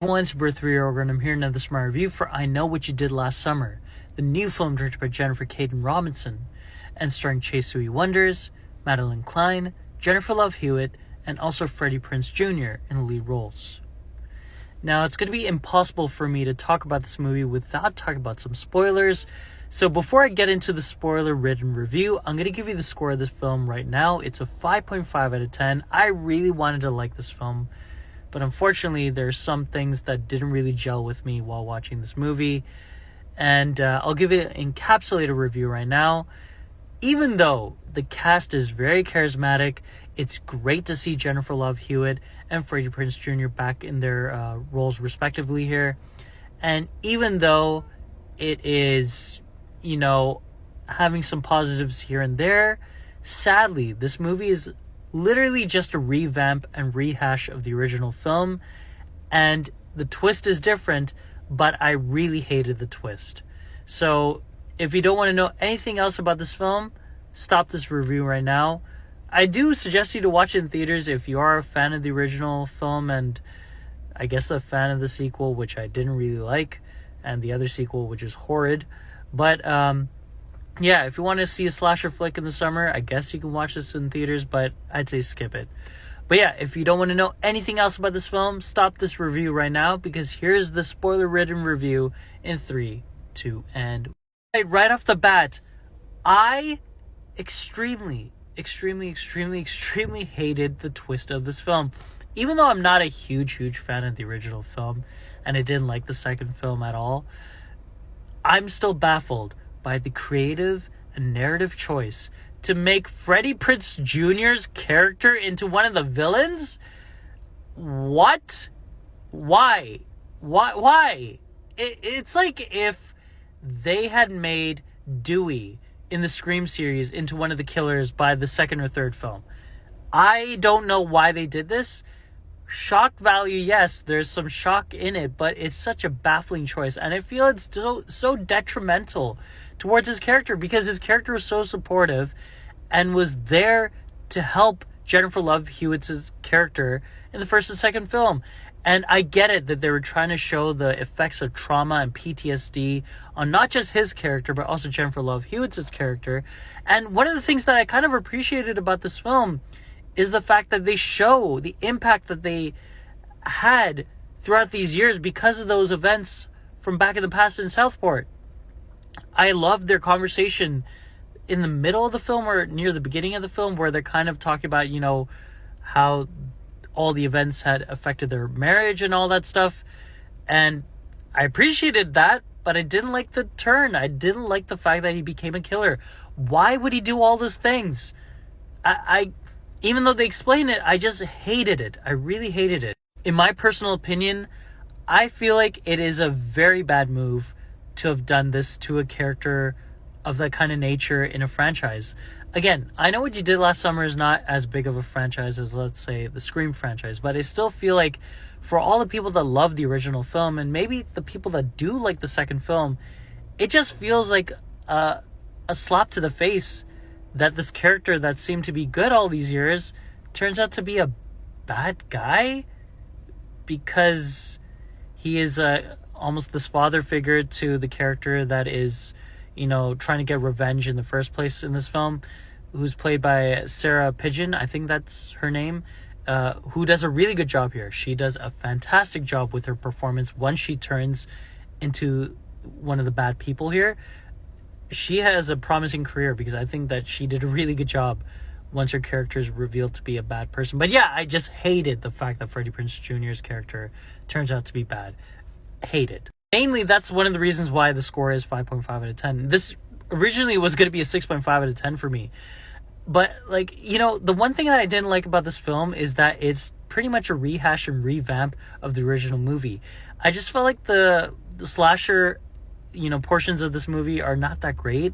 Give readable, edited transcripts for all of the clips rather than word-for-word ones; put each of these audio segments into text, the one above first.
Once Birth 3 and I'm here in another Smart Review for I Know What You Did Last Summer, the new film directed by Jennifer Kaytin Robinson, and starring Chase Uwe Wonders, Madeline Klein, Jennifer Love Hewitt, and also Freddie Prinze Jr. in the lead roles. Now, it's going to be impossible for me to talk about this movie without talking about some spoilers, so before I get into the spoiler-ridden review, I'm going to give you the score of this film right now. It's a 5.5 out of 10. I really wanted to like this film, but unfortunately, there's some things that didn't really gel with me while watching this movie. And I'll give it an encapsulated review right now. Even though the cast is very charismatic, it's great to see Jennifer Love Hewitt and Freddie Prinze Jr. back in their roles respectively here. And even though it is, having some positives here and there, sadly, this movie is literally just a revamp and rehash of the original film, and the twist is different, but I really hated the twist. So if you don't want to know anything else about this film, stop this review right now. I do suggest you to watch it in theaters if you are a fan of the original film, and I guess a fan of the sequel, which I didn't really like, and the other sequel, which is horrid. But yeah, if you want to see a slasher flick in the summer, I guess you can watch this in theaters, but I'd say skip it. But yeah, if you don't want to know anything else about this film, stop this review right now, because here's the spoiler-ridden review in 3, 2, and... Right off the bat, I extremely hated the twist of this film. Even though I'm not a huge fan of the original film, and I didn't like the second film at all, I'm still baffled by the creative and narrative choice to make Freddie Prinze Jr.'s character into one of the villains? What? Why? It's like if they had made Dewey in the Scream series into one of the killers by the second or third film. I don't know why they did this. Shock value, yes, there's some shock in it, but it's such a baffling choice, and I feel it's so detrimental towards his character, because his character was so supportive and was there to help Jennifer Love Hewitt's character in the first and second film. And I get it that they were trying to show the effects of trauma and PTSD on not just his character, but also Jennifer Love Hewitt's character. And one of the things that I kind of appreciated about this film is the fact that they show the impact that they had throughout these years because of those events from back in the past in Southport. I loved their conversation in the middle of the film or near the beginning of the film, where they're kind of talking about, how all the events had affected their marriage and all that stuff. And I appreciated that, but I didn't like the turn. I didn't like the fact that he became a killer. Why would he do all those things? I even though they explain it, I just hated it. I really hated it. In my personal opinion, I feel like it is a very bad move to have done this to a character of that kind of nature in a franchise. Again, I Know What You Did Last Summer is not as big of a franchise as, let's say, the Scream franchise, but I still feel like for all the people that love the original film, and maybe the people that do like the second film, it just feels like a slap to the face that this character that seemed to be good all these years turns out to be a bad guy, because he is almost this father figure to the character that is, trying to get revenge in the first place in this film, who's played by Sarah Pidgeon, I think that's her name, who does a really good job here. She does a fantastic job with her performance once she turns into one of the bad people here. She has a promising career, because I think that she did a really good job once her character is revealed to be a bad person. But yeah, I just hated the fact that Freddie Prinze Jr.'s character turns out to be bad. Hate it. Mainly, that's one of the reasons why the score is 5.5 out of 10. This originally was going to be a 6.5 out of 10 for me. But, the one thing that I didn't like about this film is that it's pretty much a rehash and revamp of the original movie. I just felt like the slasher, portions of this movie are not that great.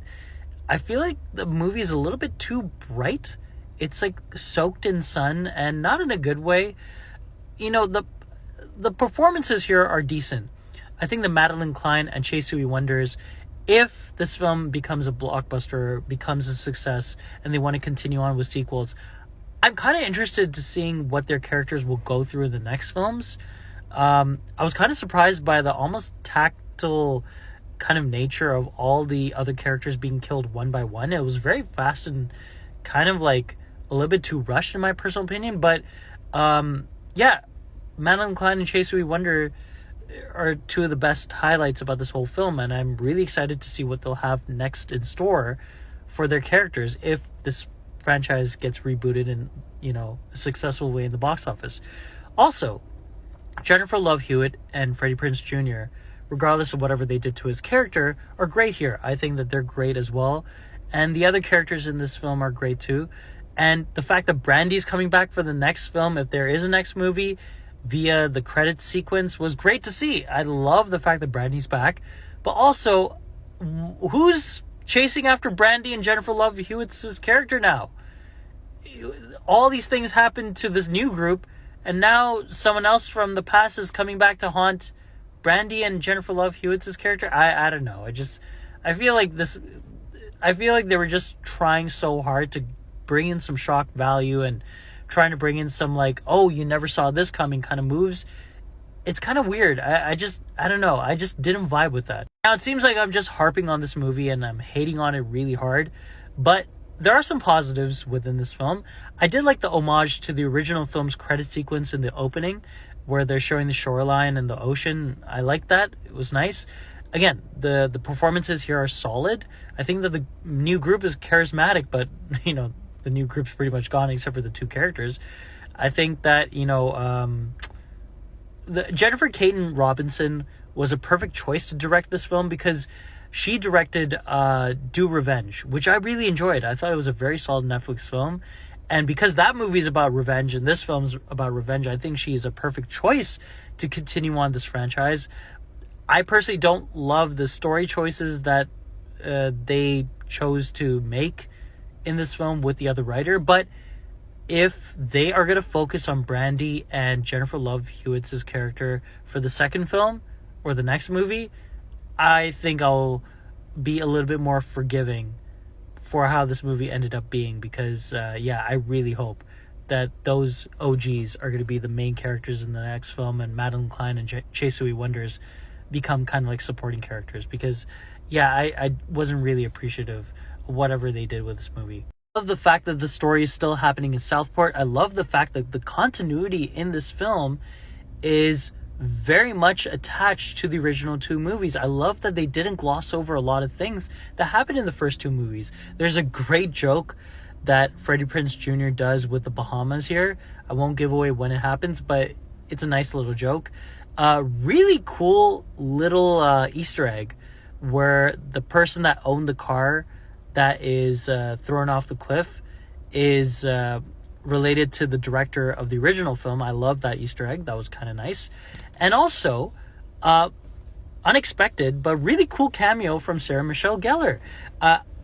I feel like the movie is a little bit too bright. It's, soaked in sun, and not in a good way. The performances here are decent. I think the Madeline Klein and Chase Uwe Wonders, if this film becomes a blockbuster, becomes a success, and they want to continue on with sequels, I'm kind of interested to seeing what their characters will go through in the next films. I was kind of surprised by the almost tactile kind of nature of all the other characters being killed one by one. It was very fast and kind of like a little bit too rushed in my personal opinion. But yeah, Madeline Klein and Choi Siwoo-Wonder are two of the best highlights about this whole film, and I'm really excited to see what they'll have next in store for their characters if this franchise gets rebooted in, a successful way in the box office. Also, Jennifer Love Hewitt and Freddie Prinze Jr., regardless of whatever they did to his character, are great here. I think that they're great as well. And the other characters in this film are great too. And the fact that Brandy's coming back for the next film, if there is a next movie, via the credits sequence, was great to see. I love the fact that Brandy's back. But also, who's chasing after Brandy and Jennifer Love Hewitt's character now? All these things happened to this new group, and now someone else from the past is coming back to haunt Brandy and Jennifer Love Hewitt's character. I don't know. I feel like they were just trying so hard to bring in some shock value and trying to bring in some like, oh, you never saw this coming kind of moves. It's kind of weird. I don't know. I just didn't vibe with that. Now, it seems like I'm just harping on this movie and I'm hating on it really hard, but there are some positives within this film. I did like the homage to the original film's credit sequence in the opening, where they're showing the shoreline and the ocean. I like that. It was nice. Again, the performances here are solid. I think that the new group is charismatic, but, the new group's pretty much gone except for the two characters. I think that, the Jennifer Caton Robinson was a perfect choice to direct this film because she directed Do Revenge, which I really enjoyed. I thought it was a very solid Netflix film. And because that movie's about revenge and this film's about revenge, I think she is a perfect choice to continue on this franchise. I personally don't love the story choices that they chose to make in this film with the other writer, but if they are going to focus on Brandy and Jennifer Love Hewitt's character for the second film or the next movie, I think I'll be a little bit more forgiving for how this movie ended up being, because I really hope that those OGs are going to be the main characters in the next film, and Madeline Klein and Choi Siwoo-Wonders become kind of like supporting characters, because I wasn't really appreciative of whatever they did with this movie. I love the fact that the story is still happening in Southport. I love the fact that the continuity in this film is very much attached to the original two movies. I love that they didn't gloss over a lot of things that happened in the first two movies. There's a great joke that Freddie Prinze Jr. does with the Bahamas here. I won't give away when it happens, but it's a nice little joke. Really cool little Easter egg where the person that owned the car that is thrown off the cliff is related to the director of the original film. I love that Easter egg. That was kind of nice. And also, unexpected, but really cool cameo from Sarah Michelle Gellar.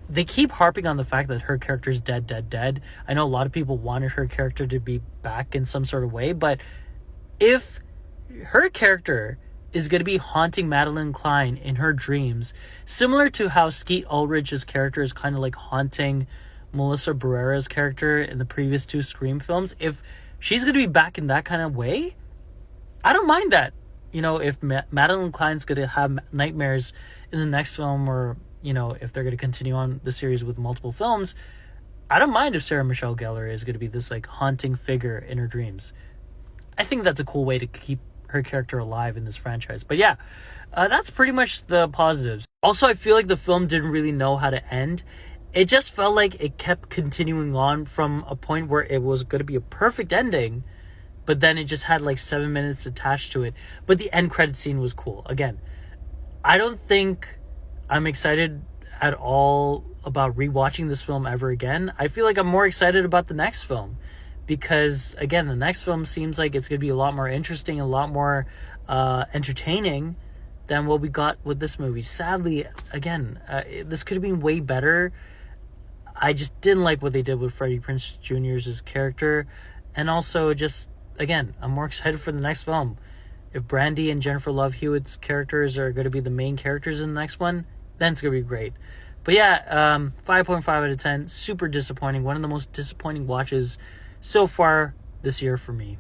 They keep harping on the fact that her character is dead. I know a lot of people wanted her character to be back in some sort of way, but if her character is going to be haunting Madeline Klein in her dreams, similar to how Skeet Ulrich's character is kind of like haunting Melissa Barrera's character in the previous two Scream films, if she's going to be back in that kind of way, I don't mind that. If Madeline Klein's going to have nightmares in the next film, or, if they're going to continue on the series with multiple films, I don't mind if Sarah Michelle Gellar is going to be this like haunting figure in her dreams. I think that's a cool way to keep her character alive in this franchise. But that's pretty much the positives. Also, I feel like the film didn't really know how to end. It just felt like it kept continuing on from a point where it was going to be a perfect ending, but then it just had like 7 minutes attached to it. But the end credit scene was cool. Again, I don't think I'm excited at all about rewatching this film ever again. I feel like I'm more excited about the next film, because again, the next film seems like it's going to be a lot more interesting, a lot more entertaining than what we got with this movie. Sadly, again, this could have been way better. I just didn't like what they did with Freddie Prinze Jr.'s character. And also, just, again, I'm more excited for the next film. If Brandy and Jennifer Love Hewitt's characters are going to be the main characters in the next one, then it's going to be great. But 5.5 out of 10. Super disappointing. One of the most disappointing watches so far this year for me.